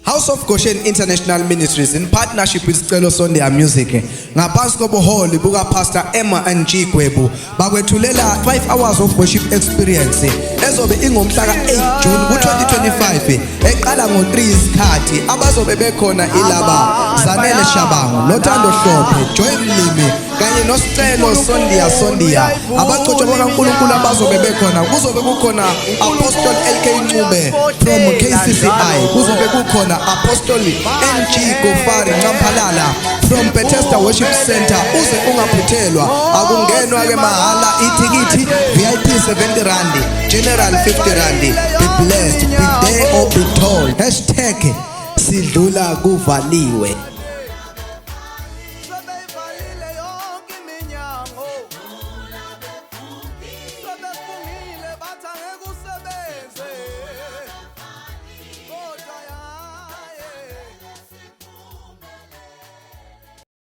House of Goshen International Ministries in partnership with Celo Sondia Music ngaphansi kobuholi buka Pastor Emma NG Gwebu bakwethulela 5 hours of worship experience ezobe ingomhla ka8 June ku2025 eqala ngo3 isikhathi abazobe bekhona ilaba Zanele Shabangu, Lothando Hlophe, Joy Mlimi kanye noSicelo Sondia abaqotshwa bakaNkulunkulu abazobe bekhona kuzobe kukhona Apostle LK Ncube from KCCI kuzobe kukhona Apostle NG Gofari Ncamphalala from Bethesda Worship Center uze ungaphuthelwa akungenwa ke mahala itikiti VIP 70 rand General 50 rand be blessed be there or be told #sidlula kuvaliwe.